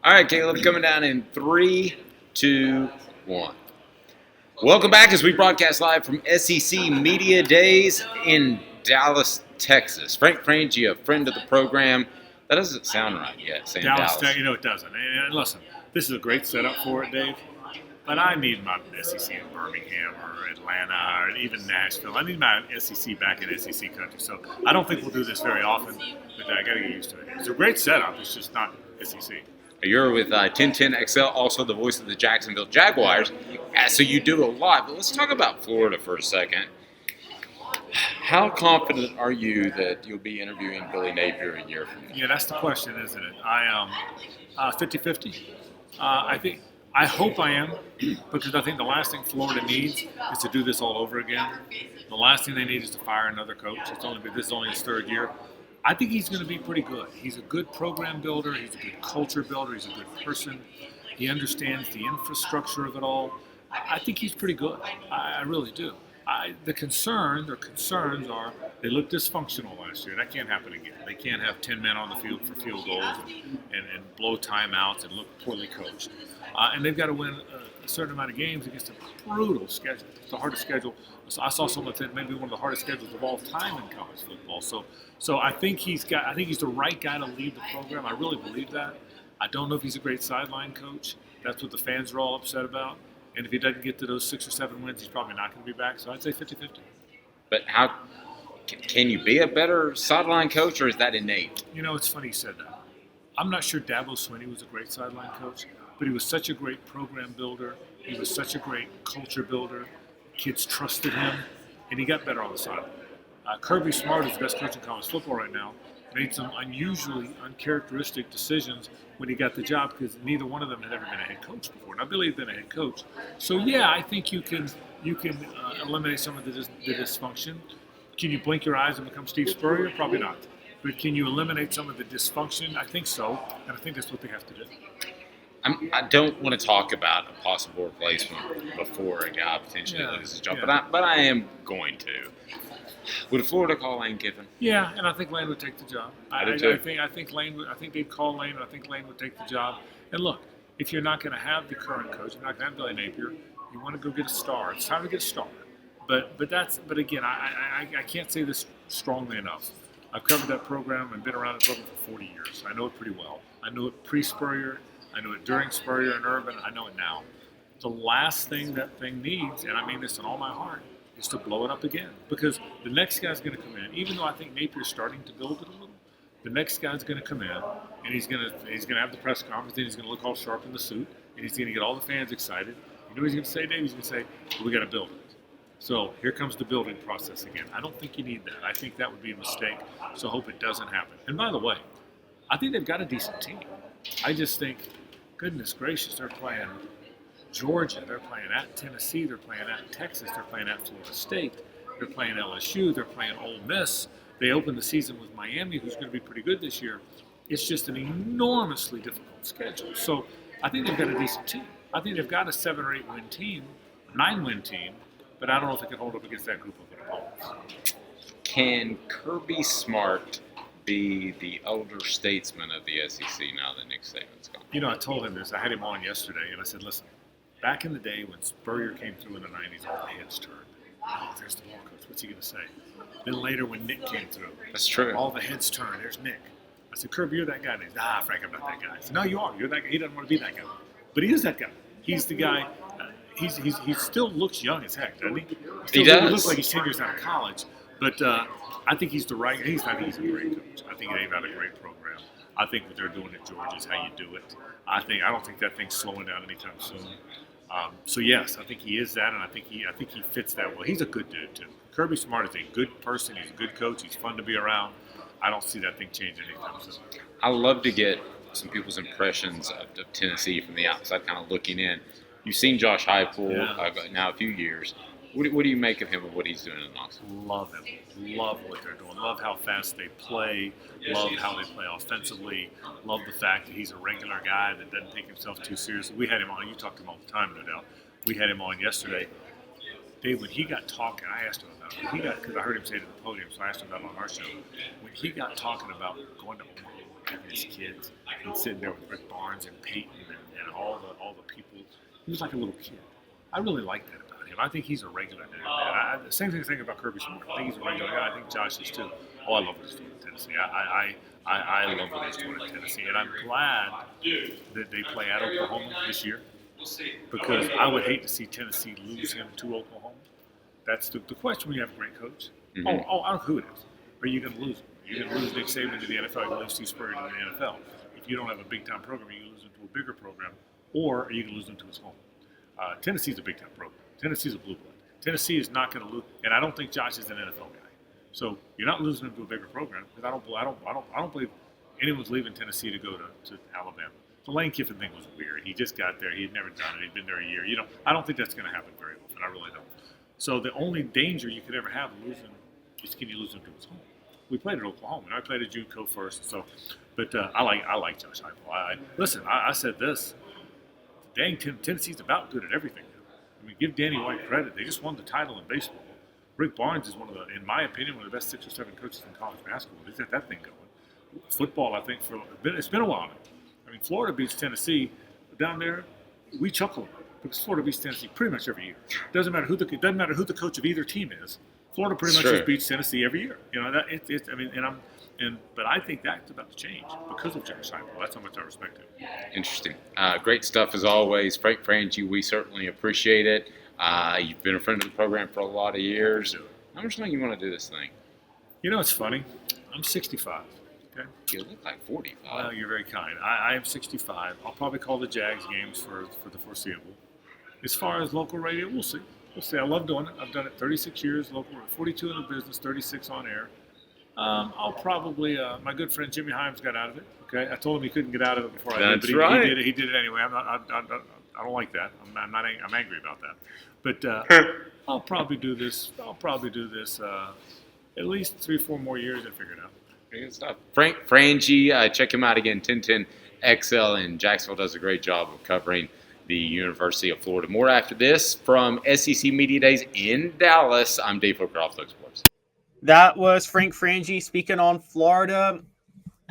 All right, Caleb, coming down in 3, 2, 1. Welcome back as we broadcast live from SEC Media Days in Dallas, Texas. Frangie, a friend of the program. That doesn't sound right yet, saying Dallas. It doesn't. And listen, this is a great setup for it, Dave. But I need my SEC in Birmingham or Atlanta or even Nashville. I need my SEC back in SEC country. So I don't think we'll do this very often, but I got to get used to it. It's a great setup. It's just not SEC. You're with 1010XL, also the voice of the Jacksonville Jaguars. So you do a lot. But let's talk about Florida for a second. How confident are you that you'll be interviewing Billy Napier a year from now? Yeah, that's the question, isn't it? I am 50-50. I hope I am, because I think the last thing Florida needs is to do this all over again. The last thing they need is to fire another coach. This is only his third year. I think he's going to be pretty good. He's a good program builder. He's a good culture builder. He's a good person. He understands the infrastructure of it all. I think he's pretty good. I really do. Their concerns are they look dysfunctional last year. That can't happen again. They can't have 10 men on the field for field goals and blow timeouts and look poorly coached. And they've got to win a certain amount of games against a brutal schedule. It's the hardest schedule. So I saw someone said maybe one of the hardest schedules of all time in college football. So I think he's the right guy to lead the program. I really believe that. I don't know if he's a great sideline coach. That's what the fans are all upset about. And if he doesn't get to those 6 or 7 wins, he's probably not going to be back. So I'd say 50-50. But how can you be a better sideline coach, or is that innate? You know, it's funny you said that. I'm not sure Dabo Swinney was a great sideline coach, but he was such a great program builder. He was such a great culture builder. Kids trusted him, and he got better on the sideline. Kirby Smart is the best coach in college football right now. Made some unusually uncharacteristic decisions when he got the job because neither one of them had ever been a head coach before. Now Billy had been a head coach, so yeah, I think you can eliminate some of the dysfunction. Can you blink your eyes and become Steve Spurrier? Probably not. But can you eliminate some of the dysfunction? I think so, and I think that's what they have to do. I don't want to talk about a possible replacement before a guy potentially loses his job, but I am going to. Would Florida call Lane Kiffin? Yeah, and I think Lane would take the job. I do too. I think they'd call Lane, and I think Lane would take the job. And look, if you're not going to have the current coach, you're not going to have Billy Napier, you want to go get a star. It's time to get a star. But again, I can't say this strongly enough. I've covered that program and been around the program for 40 years. I know it pretty well. I knew it pre-Spurrier. I knew it during Spurrier and Urban. I know it now. The last thing that thing needs, and I mean this in all my heart, is to blow it up again. Because the next guy's going to come in, even though I think Napier's starting to build it a little, the next guy's going to come in, and he's going to have the press conference, and he's going to look all sharp in the suit, and he's going to get all the fans excited. You know what he's going to say, Dave? He's going to say, we got to build it. So here comes the building process again. I don't think you need that. I think that would be a mistake, so I hope it doesn't happen. And by the way, I think they've got a decent team. I just think, goodness gracious, they're playing Georgia, they're playing at Tennessee, they're playing at Texas, they're playing at Florida State, they're playing LSU, they're playing Ole Miss. They opened the season with Miami, who's going to be pretty good this year. It's just an enormously difficult schedule. So I think they've got a decent team. I think they've got a 7 or 8 win team, 9-win team, but I don't know if they can hold up against that group of opponents. Can Kirby Smart be the elder statesman of the SEC now that Nick Saban's gone? You know, I told him this. I had him on yesterday, and I said, listen, back in the day when Spurrier came through in the 90s, all the heads turned. Oh, there's the ball coach. What's he going to say? Then later when Nick came through, that's true. All the heads turned. There's Nick. I said, Kirby, you're that guy. And he's, Frank, I'm not that guy. I said, no, you are. You're that guy. He doesn't want to be that guy. But he is that guy. He's the guy. He still looks young as heck, doesn't he? He does. He looks like he's 10 years out of college. But I think he's the right. He's not a great coach. I think they've got a great program. I think what they're doing at Georgia is how you do it. I don't think that thing's slowing down anytime soon. So yes, I think he is that, and I think he fits that well. He's a good dude too. Kirby Smart is a good person. He's a good coach. He's fun to be around. I don't see that thing changing anytime soon. I love to get some people's impressions of Tennessee from the outside, kind of looking in. You've seen Josh Heupel now a few years. What do you make of him and what he's doing in Knoxville? Love him. Love what they're doing. Love how fast they play. Love how they play offensively. Love the fact that he's a regular guy that doesn't take himself too seriously. We had him on. You talk to him all the time, no doubt. We had him on yesterday. Dave, when he got talking, I asked him about it. Because I heard him say it at the podium, so I asked him about it on our show. When he got talking about going to Omaha, having his kids and sitting there with Rick Barnes and Peyton and all the people. He was like a little kid. I really like that about him. I think he's a regular guy. The same thing about Kirby Smart. I think he's a regular guy. I think Josh is too. Oh, I love what he's doing in Tennessee. I love what he's doing in Tennessee, and I'm glad that they play at Oklahoma this year, because I would hate to see Tennessee lose him to Oklahoma. That's the question when you have a great coach. Mm-hmm. I don't know who it is. Are you going to lose him? You're going to lose Nick Saban to the NFL. You're going to lose Steve Spurrier to the NFL. If you don't have a big-time program, are you going to lose him to a bigger program, or are you going to lose him to his home? Tennessee's a big-time program. Tennessee's a blue blood. Tennessee is not going to lose, and I don't think Josh is an NFL guy. So you're not losing him to a bigger program, because I don't believe anyone's leaving Tennessee to go to Alabama. The Lane Kiffin thing was weird. He just got there. He had never done it. He'd been there a year. I don't think that's going to happen very often. I really don't. So the only danger you could ever have losing is, can you lose him to his home? We played at Oklahoma, and I played at JUCO first. So, but I like Josh Heupel. I said this. Dang, Tennessee's about good at everything. I mean, give Danny White credit. They just won the title in baseball. Rick Barnes is in my opinion, one of the best 6 or 7 coaches in college basketball. He's got that thing going. Football, I think, it's been a while now. I mean, Florida beats Tennessee down there. We chuckle because Florida beats Tennessee pretty much every year. Doesn't matter who the coach of either team is. Florida pretty much just beats Tennessee every year. But I think that's about to change because of Josh Heupel. That's how much I respect him. Interesting. Great stuff as always. Frank Frangie, we certainly appreciate it. You've been a friend of the program for a lot of years. How much longer you want to do this thing? It's funny. I'm 65. Okay. You look like 45. Well, you're very kind. I am 65. I'll probably call the Jags games for the foreseeable. As far as local radio, we'll see. I love doing it. I've done it 36 years, local, 42 in the business, 36 on air. I'll probably, my good friend Jimmy Himes got out of it. Okay, I told him he couldn't get out of it before I did, but he did it anyway. I don't like that. I'm angry about that. But I'll probably do this. At least 3-4 more years and figure it out. Good stuff. Frank Frangie, check him out again. 1010XL in Jacksonville does a great job of covering the University of Florida. More after this from SEC Media Days in Dallas. I'm Dave Hooker, Off Look Sports. That was Frank Frangie speaking on Florida.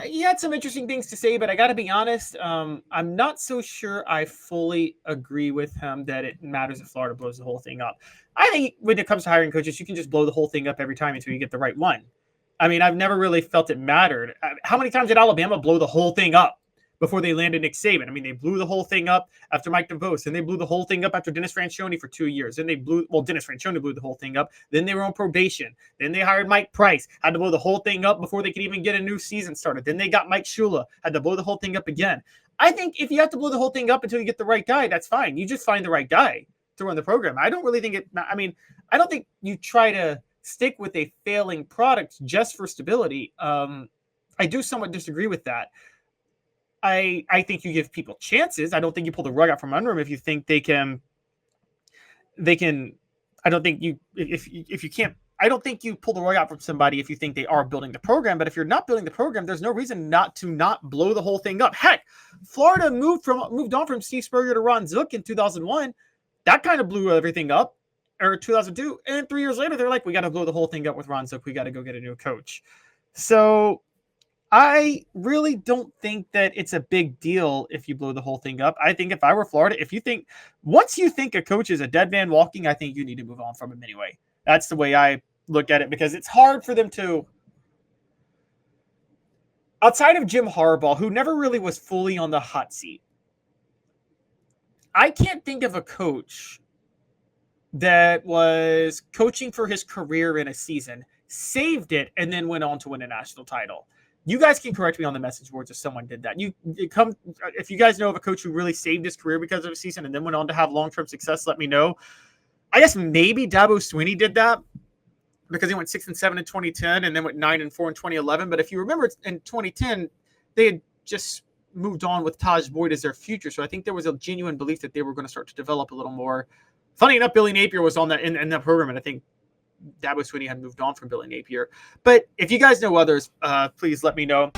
He had some interesting things to say, but I got to be honest, I'm not so sure I fully agree with him that it matters if Florida blows the whole thing up. I think when it comes to hiring coaches, you can just blow the whole thing up every time until you get the right one. I mean, I've never really felt it mattered. How many times did Alabama blow the whole thing up before they landed Nick Saban? I mean, they blew the whole thing up after Mike DeVos, and they blew the whole thing up after Dennis Franchione for 2 years. Then Dennis Franchione blew the whole thing up. Then they were on probation. Then they hired Mike Price, had to blow the whole thing up before they could even get a new season started. Then they got Mike Shula, had to blow the whole thing up again. I think if you have to blow the whole thing up until you get the right guy, that's fine. You just find the right guy to run the program. I don't really think I don't think you try to stick with a failing product just for stability. I do somewhat disagree with that. I think you give people chances. I don't think you pull the rug out from under them if you think they can. I don't think you pull the rug out from somebody if you think they are building the program. But if you're not building the program, there's no reason not to blow the whole thing up. Heck, Florida moved on from Steve Spurrier to Ron Zook in 2001. That kind of blew everything up. Or 2002, and 3 years later, they're like, we got to blow the whole thing up with Ron Zook. We got to go get a new coach. So I really don't think that it's a big deal if you blow the whole thing up. I think if I were Florida, once you think a coach is a dead man walking, I think you need to move on from him anyway. That's the way I look at it, because it's hard for them to, outside of Jim Harbaugh, who never really was fully on the hot seat, I can't think of a coach that was coaching for his career in a season, saved it, and then went on to win a national title. You guys can correct me on the message boards if someone did that. If you guys know of a coach who really saved his career because of a season and then went on to have long-term success, let me know. I guess maybe Dabo Swinney did that because he went 6-7 in 2010 and then went 9-4 in 2011. But if you remember, in 2010, they had just moved on with Taj Boyd as their future. So I think there was a genuine belief that they were going to start to develop a little more. Funny enough, Billy Napier was on that in that program, and I think Dabo Swinney had moved on from Billy Napier. But if you guys know others, please let me know.